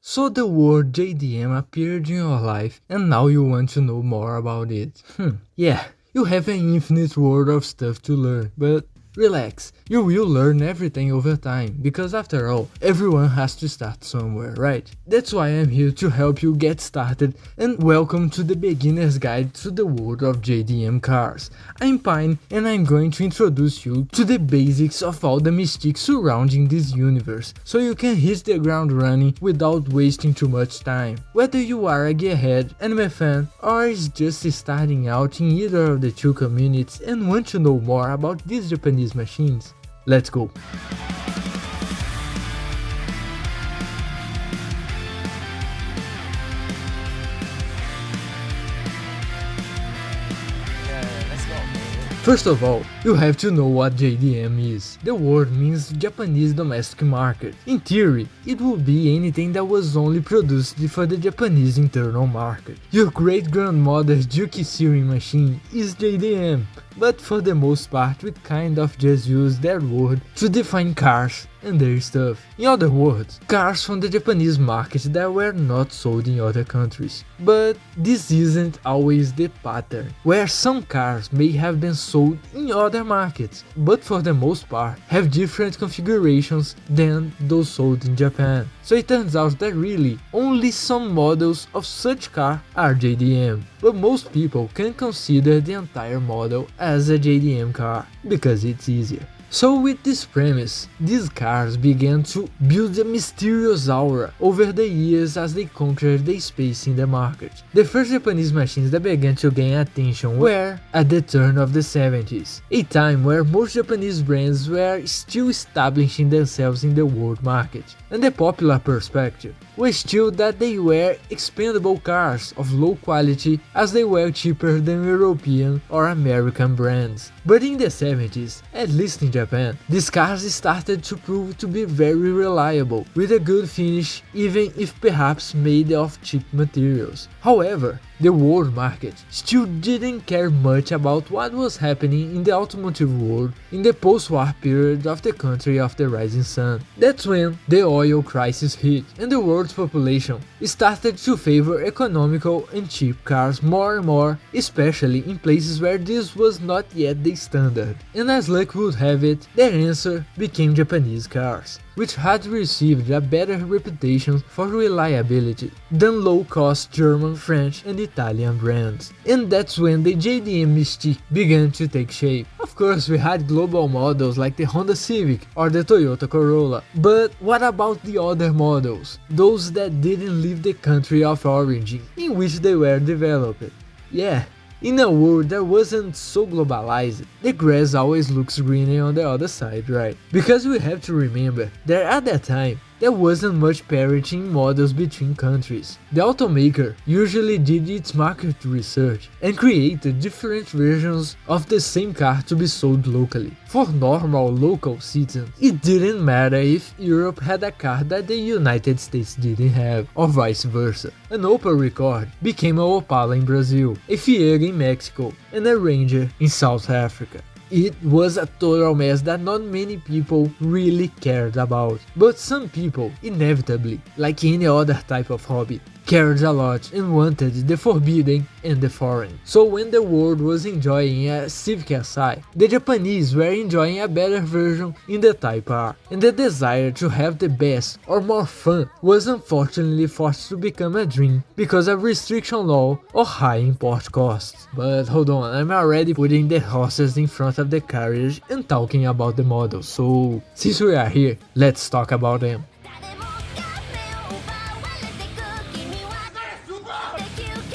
So the word JDM appeared in your life and now you want to know more about it. Yeah, you have an infinite world of stuff to learn, but relax, you will learn everything over time, because after all, everyone has to start somewhere, right? That's why I'm here to help you get started, and welcome to the beginner's guide to the world of JDM cars. I'm Pine and I'm going to introduce you to the basics of all the mystique surrounding this universe, so you can hit the ground running without wasting too much time. Whether you are a gearhead, anime fan, or is just starting out in either of the two communities and want to know more about these Japanese machines, let's go. First of all, you have to know what JDM is. The word means Japanese domestic market. In theory, it would be anything that was only produced for the Japanese internal market. Your great-grandmother's Juki sewing machine is JDM, but for the most part we kind of just use that word to define cars and their stuff. In other words, cars from the Japanese market that were not sold in other countries. But this isn't always the pattern, where some cars may have been sold in other markets, but for the most part have different configurations than those sold in Japan. So it turns out that really, only some models of such car are JDM, but most people can consider the entire model as a JDM car, because it's easier. So with this premise, these cars began to build a mysterious aura over the years as they conquered the space in the market. The first Japanese machines that began to gain attention were at the turn of the 70s, a time where most Japanese brands were still establishing themselves in the world market, and the popular perspective was still that they were expendable cars of low quality as they were cheaper than European or American brands. But in the 70s, at least in Japan, these cars started to prove to be very reliable, with a good finish even if perhaps made of cheap materials. However, the world market still didn't care much about what was happening in the automotive world in the post-war period of the country of the rising sun. That's when the oil crisis hit and the world's population started to favor economical and cheap cars more and more, especially in places where this was not yet the standard. And as luck would have it, the answer became Japanese cars, which had received a better reputation for reliability than low-cost German, French and Italian brands. And that's when the JDM mystique began to take shape. Of course, we had global models like the Honda Civic or the Toyota Corolla, but what about the other models? Those that didn't leave the country of origin in which they were developed. Yeah, in a world that wasn't so globalized, the grass always looks greener on the other side, right? Because we have to remember that at that time, there wasn't much parity in models between countries. The automaker usually did its market research and created different versions of the same car to be sold locally. For normal local citizens, it didn't matter if Europe had a car that the United States didn't have, or vice versa. An Opel Rekord became a Opala in Brazil, a Fiero in Mexico, and a Ranger in South Africa. It was a total mess that not many people really cared about, but some people, inevitably, like any other type of hobby, cared a lot and wanted the forbidden and the foreign. So when the world was enjoying a Civic Si, the Japanese were enjoying a better version in the Type R, and the desire to have the best or more fun was unfortunately forced to become a dream because of restriction law or high import costs. But hold on, I'm already putting the horses in front of the carriage and talking about the models, so since we are here, let's talk about them.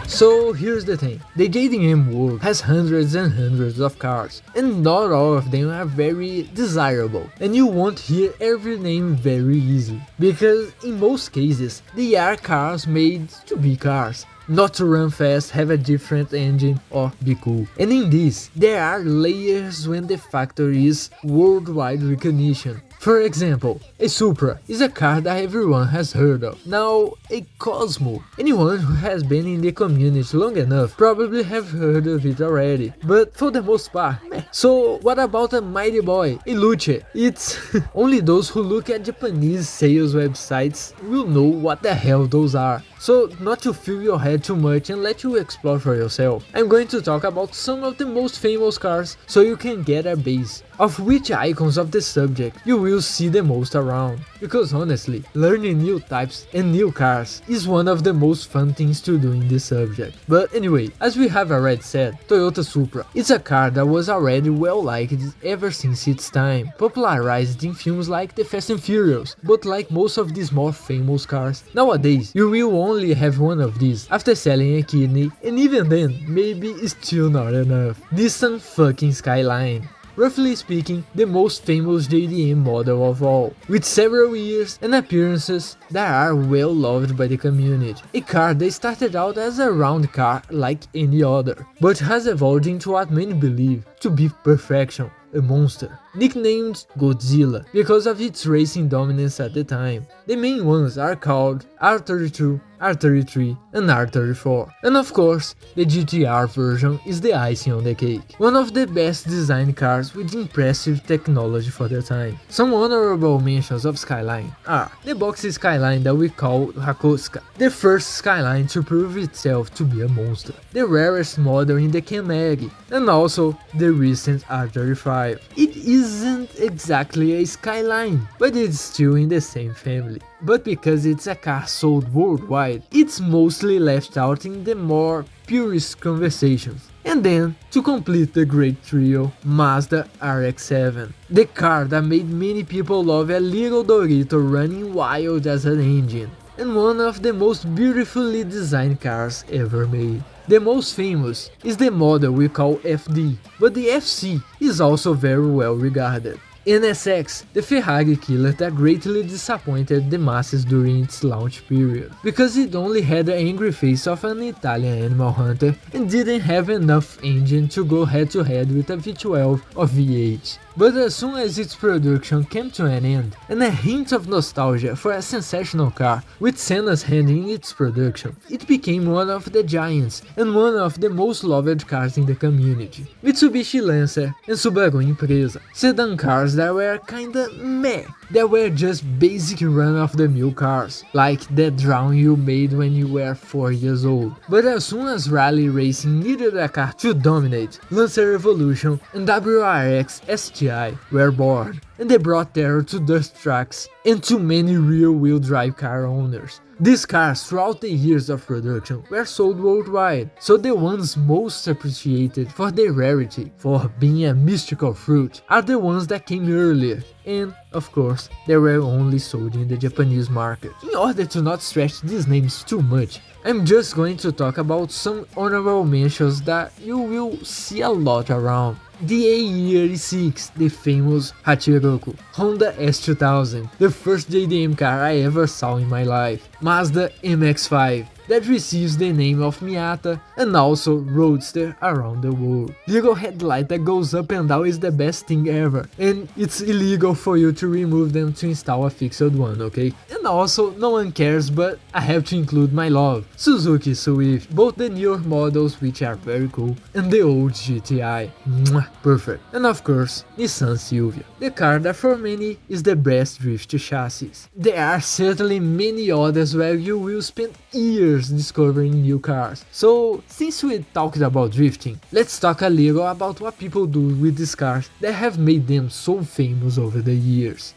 So here's the thing, the JDM World has hundreds and hundreds of cars, and not all of them are very desirable, and you won't hear every name very easily, because in most cases they are cars made to be cars, not to run fast, have a different engine, or be cool. And in this, there are layers when the factor is worldwide recognition. For example, a Supra is a car that everyone has heard of. Now, a Cosmo, anyone who has been in the community long enough probably have heard of it already, but for the most part, meh. So what about a mighty boy, a Luce? It's only those who look at Japanese sales websites will know what the hell those are. So not to fill your head too much and let you explore for yourself, I'm going to talk about some of the most famous cars so you can get a base of which icons of the subject you will see the most around. Because honestly, learning new types and new cars is one of the most fun things to do in this subject. But anyway, as we have already said, Toyota Supra is a car that was already well liked ever since its time, popularized in films like The Fast and Furious, but like most of these more famous cars, nowadays you will only have one of these after selling a kidney, and even then, maybe it's still not enough. Nissan fucking Skyline. Roughly speaking, the most famous JDM model of all, with several years and appearances that are well loved by the community. A car that started out as a round car like any other, but has evolved into what many believe to be perfection, a monster. Nicknamed Godzilla because of its racing dominance at the time. The main ones are called R32, R33 and R34. And of course, the GTR version is the icing on the cake. One of the best designed cars with impressive technology for their time. Some honorable mentions of Skyline are the boxy Skyline that we call Hakosuka, the first Skyline to prove itself to be a monster, the rarest model in the Kenmag, and also the recent R35. It isn't exactly a Skyline, but it's still in the same family. But because it's a car sold worldwide, it's mostly left out in the more purist conversations. And then, to complete the great trio, Mazda RX-7. The car that made many people love a little Dorito running wild as an engine, and one of the most beautifully designed cars ever made. The most famous is the model we call FD, but the FC is also very well regarded. NSX, the Ferrari killer that greatly disappointed the masses during its launch period, because it only had the angry face of an Italian animal hunter and didn't have enough engine to go head to head with a V12 or V8. But as soon as its production came to an end, and a hint of nostalgia for a sensational car with Senna's hand in its production, it became one of the giants and one of the most loved cars in the community. Mitsubishi Lancer and Subaru Impreza, sedan cars that were kinda meh, that were just basic run-of-the-mill cars, like that drawing you made when you were 4 years old. But as soon as rally racing needed a car to dominate, Lancer Evolution and WRX STI were born, and they brought terror to dirt tracks and to many rear-wheel drive car owners. These cars throughout the years of production were sold worldwide, so the ones most appreciated for their rarity, for being a mystical fruit, are the ones that came earlier, and of course they were only sold in the Japanese market. In order to not stretch these names too much, I'm just going to talk about some honorable mentions that you will see a lot around. The AE86, the famous Hachiroku, Honda S2000, the first JDM car I ever saw in my life, Mazda MX-5, that receives the name of Miata and also Roadster around the world. Legal headlight that goes up and down is the best thing ever, and it's illegal for you to remove them to install a fixed one, okay? And also, no one cares, but I have to include my love, Suzuki Swift, both the newer models which are very cool, and the old GTI, mwah, perfect. And of course, Nissan Silvia, the car that for many is the best drift chassis. There are certainly many others where you will spend years discovering new cars. So, since we talked about drifting, let's talk a little about what people do with these cars that have made them so famous over the years.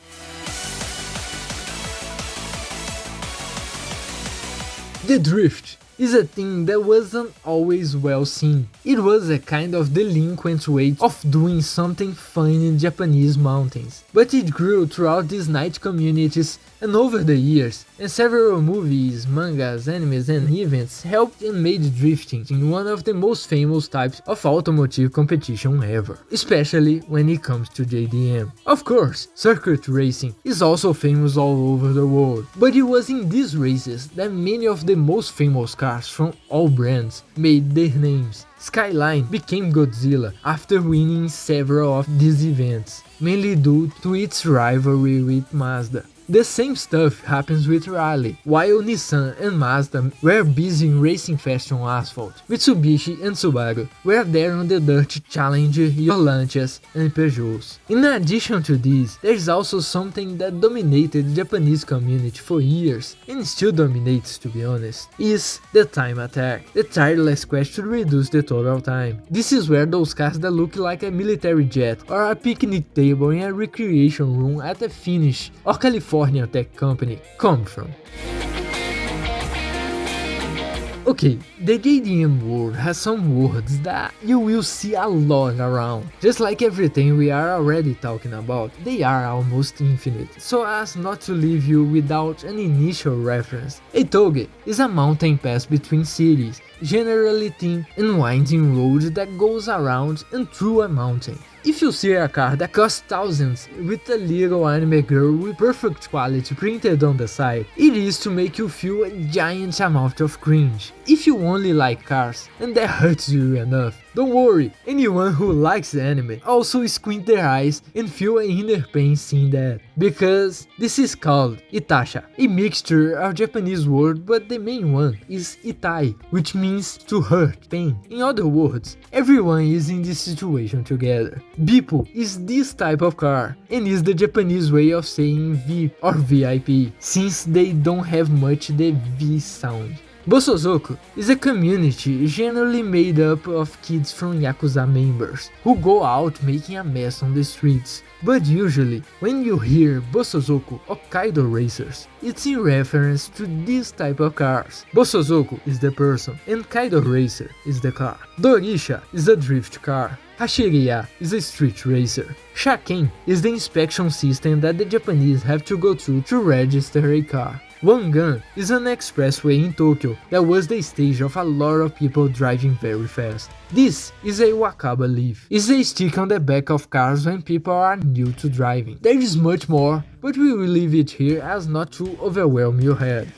The drift is a thing that wasn't always well seen. It was a kind of delinquent way of doing something fun in Japanese mountains, but it grew throughout these night communities And over the years, and several movies, mangas, animes and events helped and made drifting one of the most famous types of automotive competition ever, especially when it comes to JDM. Of course, circuit racing is also famous all over the world, but it was in these races that many of the most famous cars from all brands made their names. Skyline became Godzilla after winning several of these events, mainly due to its rivalry with Mazda. The same stuff happens with Rally. While Nissan and Mazda were busy racing fast on asphalt, Mitsubishi and Subaru were there on the dirt challenging your Lancias and Peugeots. In addition to this, there is also something that dominated the Japanese community for years, and still dominates to be honest, is the time attack, the tireless quest to reduce the total time. This is where those cars that look like a military jet or a picnic table in a recreation room at a Finnish or California tech company come from. Okay, the JDM World has some words that you will see a lot around. Just like everything we are already talking about, they are almost infinite, so as not to leave you without an initial reference. A toge is a mountain pass between cities, generally thin and winding road that goes around and through a mountain. If you see a car that costs thousands with a little anime girl with perfect quality printed on the side, it is to make you feel a giant amount of cringe. If you only like cars and that hurts you enough, don't worry, anyone who likes anime also squint their eyes and feel an inner pain seeing that. Because this is called Itasha, a mixture of Japanese word, but the main one is Itai, which means to hurt, pain. In other words, everyone is in this situation together. Bippo is this type of car, and is the Japanese way of saying VIP or VIP, since they don't have much the V sound. Bosozoku is a community generally made up of kids from Yakuza members, who go out making a mess on the streets. But usually, when you hear Bosozoku or Kaido racers, it's in reference to this type of cars. Bosozoku is the person, and Kaido racer is the car. Dorisha is a drift car. Hashiriya is a street racer. Shaken is the inspection system that the Japanese have to go through to register a car. Wangan is an expressway in Tokyo that was the stage of a lot of people driving very fast. This is a wakaba leaf. It's a stick on the back of cars when people are new to driving. There is much more, but we will leave it here as not to overwhelm your head.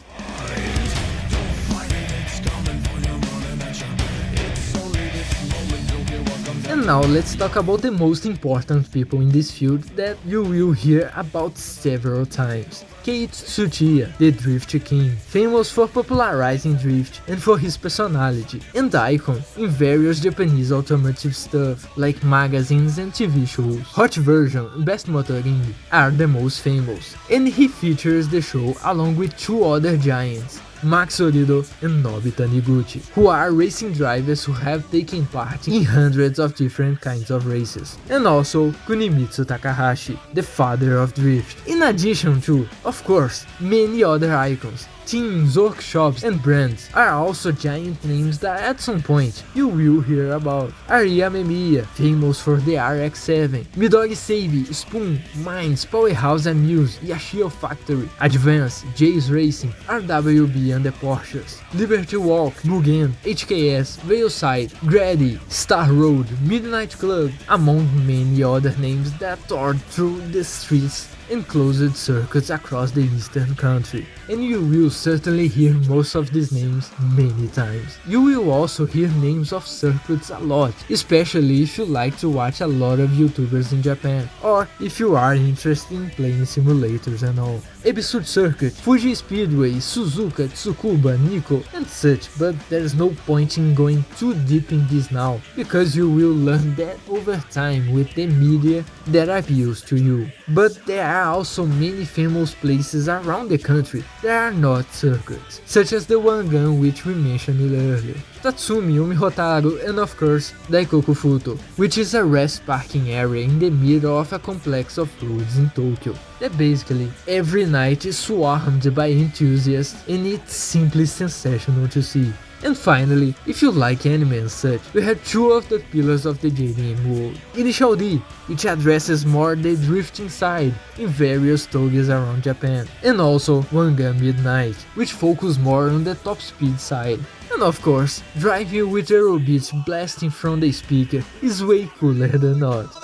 And now let's talk about the most important people in this field that you will hear about several times. Keiichi Tsuchiya, the Drift King, famous for popularizing drift and for his personality, and icon in various Japanese automotive stuff like magazines and TV shows. Hot Version and Best Motoring are the most famous, and he features the show along with two other giants, Max Orido and Nobi Taniguchi, who are racing drivers who have taken part in hundreds of different kinds of races, and also Kunimitsu Takahashi, the father of drift, in addition to, of course, many other icons. Teams, workshops and brands are also giant names that at some point you will hear about. Aria Memiya, famous for the RX-7, Midori Seibi, Spoon, Mines, Powerhouse and Muse, Yashio Factory, Advance, J's Racing, RWB and the Porsches, Liberty Walk, Mugen, HKS, Veilside, Grady, Star Road, Midnight Club, among many other names that tore through the streets and closed circuits across the eastern country, and you will certainly hear most of these names many times. You will also hear names of circuits a lot, especially if you like to watch a lot of YouTubers in Japan, or if you are interested in playing simulators and all. Episode Circuit, Fuji Speedway, Suzuka, Tsukuba, Nikko, and such, but there's no point in going too deep in this now, because you will learn that over time with the media that appeals to you. But there are also many famous places around the country that are not circuits, such as the Wangan which we mentioned earlier, Tatsumi, Umihotaro, and of course Daikoku Futo, which is a rest parking area in the middle of a complex of roads in Tokyo that basically every night is swarmed by enthusiasts, and it's simply sensational to see. And finally, if you like anime and such, we have two of the pillars of the JDM World. Initial D, which addresses more the drifting side in various toges around Japan. And also Manga Midnight, which focus more on the top speed side. And of course, driving with Eurobeats blasting from the speaker is way cooler than not.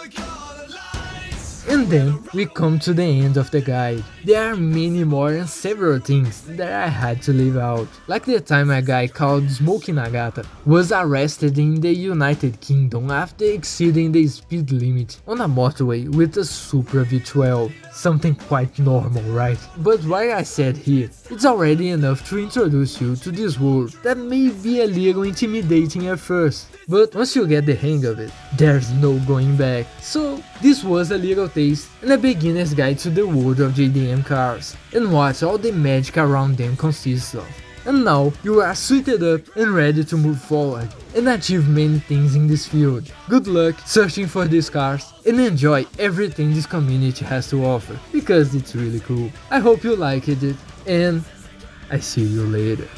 And then we come to the end of the guide. There are many more and several things that I had to leave out, like the time a guy called Smokey Nagata was arrested in the United Kingdom after exceeding the speed limit on a motorway with a Supra V12. Something quite normal, right? But what I said here, it's already enough to introduce you to this world that may be a little intimidating at first, but once you get the hang of it, there's no going back. So this was a little taste and a beginner's guide to the world of JDM cars and what all the magic around them consists of. And now you are suited up and ready to move forward and achieve many things in this field. Good luck searching for these cars and enjoy everything this community has to offer, because it's really cool. I hope you liked it and I see you later.